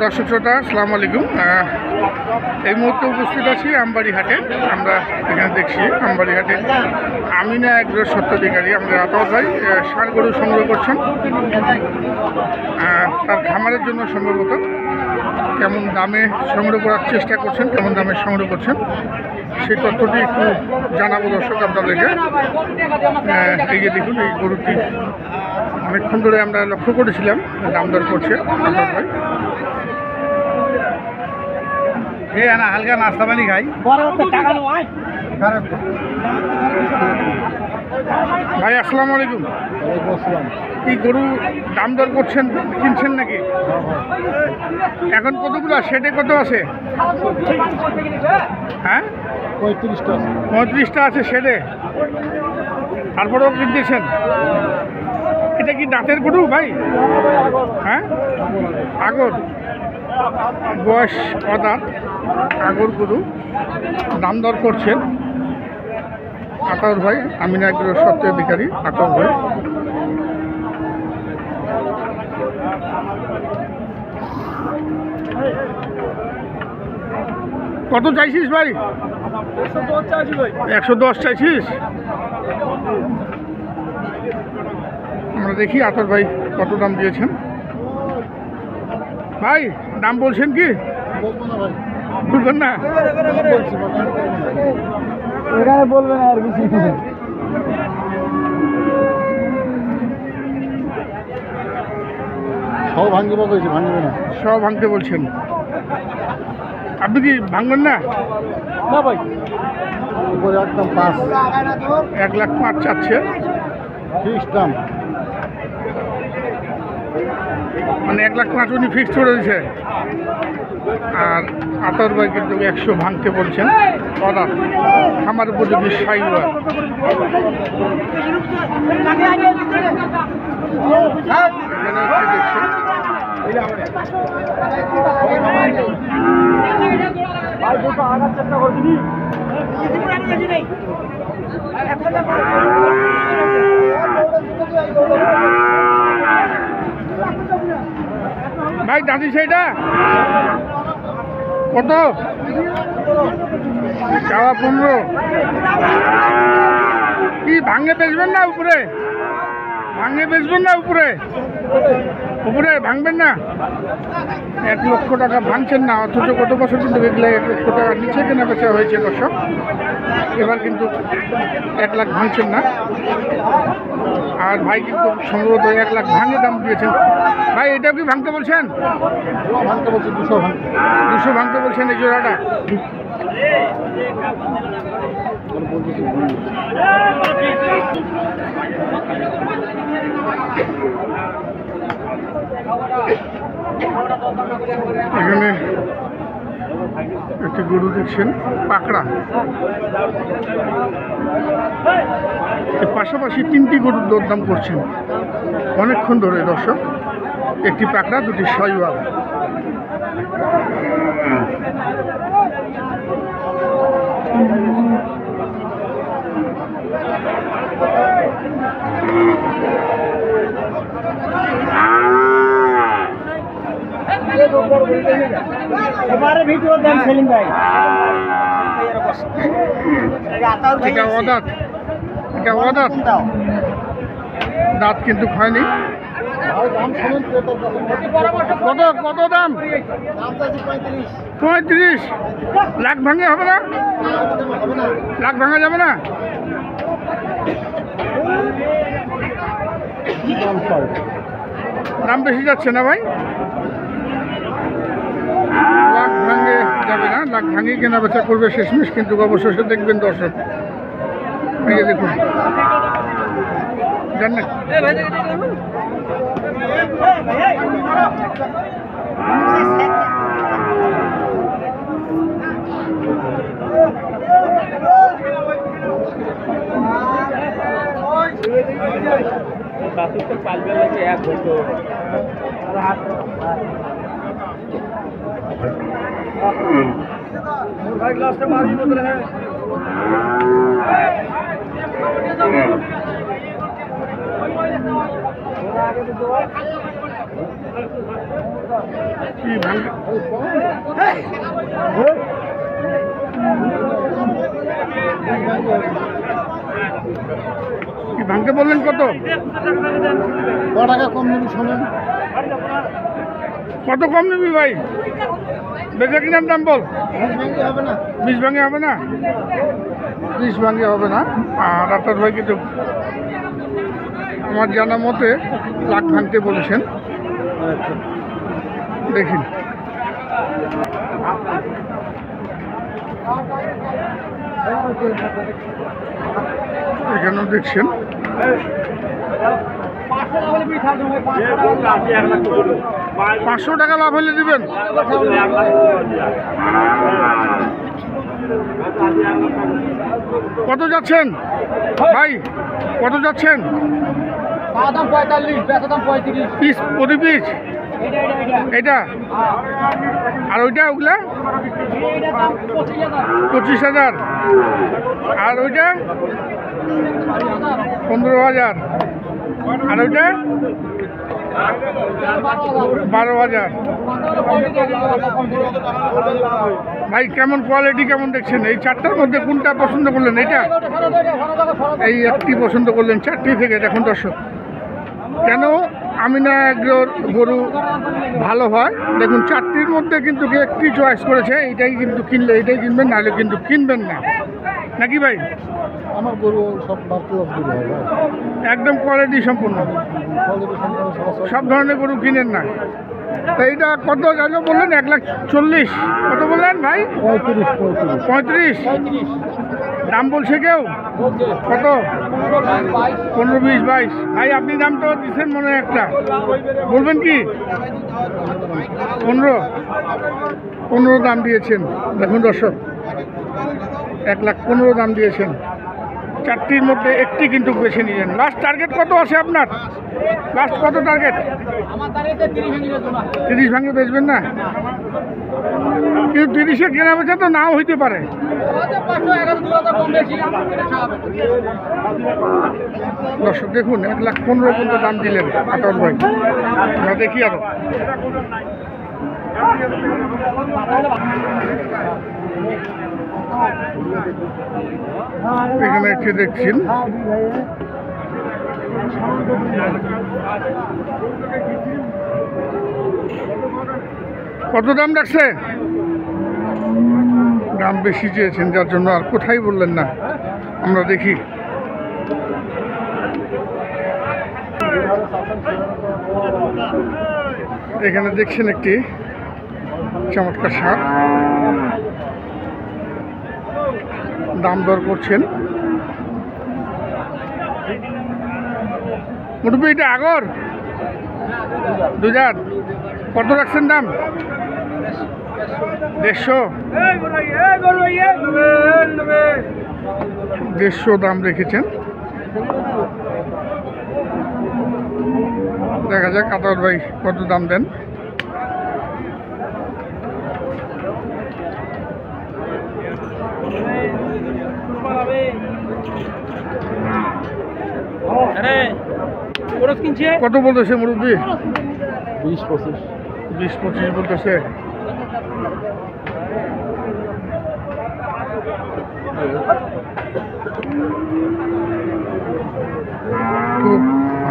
দর্শক শ্রোতা আসসালামু আলাইকুম। এই মুহূর্তে উপস্থিত আছি আমবাড়ি হাটে। আমরা এখানে দেখছি আমবাড়ি হাটে আমিনা এগ্রোর স্বত্বাধিকারী আমাদের আতাউর ভাই ষাঁড় গরু সংগ্রহ করছেন তার খামারের জন্য। সম্ভবত কেমন দামে সংগ্রহ করার চেষ্টা করছেন, কেমন দামে সংগ্রহ করছেন সেই তথ্যটি একটু জানাবো দর্শক আপনাদেরকে। এই যে দেখুন, এই গরুটি অনেকক্ষণ ধরে আমরা লক্ষ্য করেছিলাম দাম দর করছে আতাউর ভাই। না হালকা নাস্তা পানি খাই। ভাই আসসালামু আলাইকুম। এই গরু দাম দর করছেন, কিনছেন নাকি? এখন কতগুলো শেডে কত আছে? হ্যাঁ 35টা আছে শেডে, তারপরেও কিনতেছেন। এটা কি দাঁতের গরু ভাই? হ্যাঁ আগর, বয়স অদাঁত, আগর গরু। দাম দর করছেন আতাউর ভাই, আমিনা এগ্রোর স্বত্বাধিকারী আতাউর ভাই। কত চাইছিস ভাই? 110 চাইছিস? আমরা দেখি আতাউর ভাই কত দাম দিয়েছেন। ভাই দাম বলছেন কি? বলবেন না? এখানে বলবেন আর বেশি। সব ভাঙবে বলছে, ভাঙবে না। সব ভাঙতে বলছেন। আপনি কি ভাঙবেন না? না ভাই, উপরে একদম 1,05,000 চাচ্ছে ফিক্স দাম। মানে 1,05,000 উনি ফিক্সড করে দিয়েছে। আর আতাউর ভাই কিন্তু 100 ভাঙতে বলছেন। অদাঁত, খামার উপযোগী সাইওয়াল। ভাই দাঁতি সেইটা কত? চাওয়া 15। কি ভাঙে বেচবেন না উপরে? ভাঙে বেচবেন না উপরে? উপরে ভাঙবেন না? 1 লক্ষ টাকা ভাঙছেন না, অথচ গত বছর কিন্তু দেখলে 1 লক্ষ টাকার নিচে কেনা বেচা হয়েছে দর্শক। এবার কিন্তু 1 লাখ ভাঙছেন না। আর ভাই কিন্তু সম্ভবত 1 লাখ ভাঙে দাম দিয়েছেন। ভাই এটা কি ভাঙতে বলছেন? 200 ভাঙতে বলছেন এই জোড়াটা। এখানে একটি গরু দেখছেন, পাকড়া। এর পাশাপাশি 3টি গরুর দরদাম করছেন অনেকক্ষণ ধরে দর্শক। একটি পাকড়া, 2টি সাইওয়াল। এটা অদাঁত, এটা অদাঁত, দাঁত কিন্তু হয়নি। কত কত দাম? 35 লাখ ভাঙে হবে না? লাখ ভাঙা যাবে না? দাম বেশি যাচ্ছে না ভাই? লাখ ভাঙে যাবে না, লাখ ভাঙে কেনা বেচা করবে শেষমেশ। কিন্তু অবশেষে দেখবেন দর্শক, এই দেখুন জানেন भाई ग्लास से मारी बोतल है। কি ভাঙতে কি ভাঙতে বললেন কত? টাকা কম নেবি শোনেন। কত কম নিবি ভাই? বেচা কিনার দাম বল। হবে না। 20 ভাঙে হবে না? 20 ভাঙে হবে না। আর আতার ভাই কিন্তু আমার জানা মতে লাখ ভাঙতে বলেছেন। দেখুন এখানেও দেখছেন 500 টাকা লাভ হলে দিবেন। কত যাচ্ছেন ভাই? কত যাচ্ছেন? দাম 45, বেচা দাম 35। পিস প্রতি পিস এটা আর ওইটা ওগুলা 25,000 আর ওইটা 15,000 আর ওইটা 12,000। ভাই কেমন কোয়ালিটি কেমন দেখছেন? এই চারটার মধ্যে কোনটা পছন্দ করলেন? এটা এই একটি পছন্দ করলেন চারটি থেকে। দেখুন দর্শক কেন আমিনা এগ্রোর গরু ভালো হয় দেখুন চারটির মধ্যে কিন্তু একটি চয়েস করেছে এইটাই কিন্তু কিনলে এইটাই কিনবেন নাহলে কিন্তু কিনবেন না নাকি ভাই? আমার গরু সব বাচ্চা গরু হয় ভাই। একদম কোয়ালিটি সম্পূর্ণ সব ধরনের গরু কিনেন না। তো এইটা কত গেল বললেন? 1,40,000। কত বললেন ভাই? 35। দাম বলছে কেউ কত? 15, 20, 22। ভাই আপনি দাম তো দিচ্ছেন মনে হয় একটা, বলবেন কি? 15 দাম দিয়েছেন। দেখুন দর্শক 1,15,000 দাম দিয়েছেন। চারটির মধ্যে একটি কিন্তু বেছে নিলেন। লাস্ট টার্গেট কত আছে আপনার? লাস্ট কত টার্গেট? 30 ভাঙে বেচবেন না? কিন্তু 30-এ কেনা বেচা তো নাও হইতে পারে। দর্শক দেখুন 1,15,000 পর্যন্ত দাম দিলেন আতর ভাই। আমরা দেখি আরো এখানে একটি দেখছেন কত দাম রাখছে? দাম বেশি চেয়েছেন যার জন্য আর কোথায় বললেন না। আমরা দেখি এখানে দেখছেন একটি চমৎকার সার দাম দর করছেন। মুরব্বি এটা আগর 2000 কত রাখছেন দাম? 150 দাম রেখেছেন। দেখা যাক আতর ভাই কত দাম দেন। কত বলতেছে মুরব্বী? 20-25 বলতেছে। খুব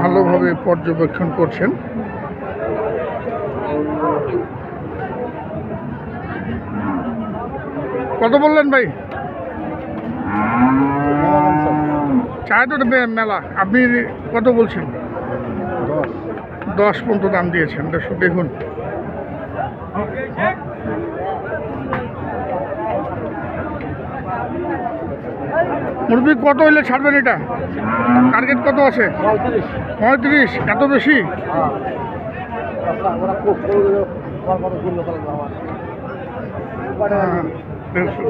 ভালোভাবে পর্যবেক্ষণ করছেন। কত বললেন ভাই? চায় তো মেলা, আপনি কত বলছেন? 10 পর্যন্ত দাম দিয়েছেন। দেখুন মুরগি কত হইলে ছাড়বেন? এটা টার্গেট কত আছে? 35। এত বেশি?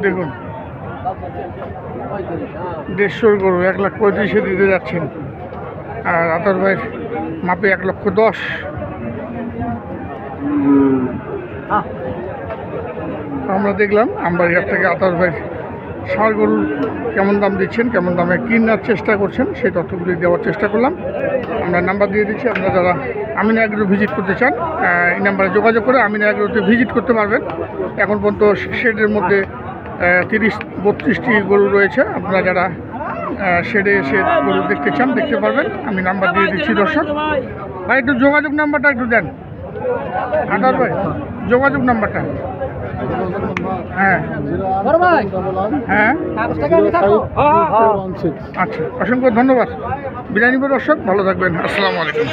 দেখুন 150 গরু 1,35,000 দিতে যাচ্ছেন আর আতর ভাইয়ের মাপে 1,10,000। আমরা দেখলাম আমবাড়িহাট থেকে আতর ভাই ষাঁড় গরুর কেমন দাম দিচ্ছেন, কেমন দামে কেনার চেষ্টা করছেন সেই তথ্যগুলি দেওয়ার চেষ্টা করলাম। আমরা নাম্বার দিয়ে দিচ্ছি, আপনারা যারা আমিনা এগ্রো ভিজিট করতে চান এই নাম্বারে যোগাযোগ করে আমিনা এগ্রোতে ভিজিট করতে পারবেন। এখন পর্যন্ত শেডের মধ্যে 30-32টি গরু রয়েছে। আপনারা যারা শেডে এসে গরু দেখতে চান দেখতে পারবেন। আমি নাম্বার দিয়ে দিচ্ছি দর্শক ভাই, একটু যোগাযোগ নাম্বারটা একটু দেন। আদার ভাই যোগাযোগ নাম্বারটা। হ্যাঁ হ্যাঁ আচ্ছা, অসংখ্য ধন্যবাদ। বিদায় নিব দর্শক, ভালো থাকবেন। আসসালামু আলাইকুম।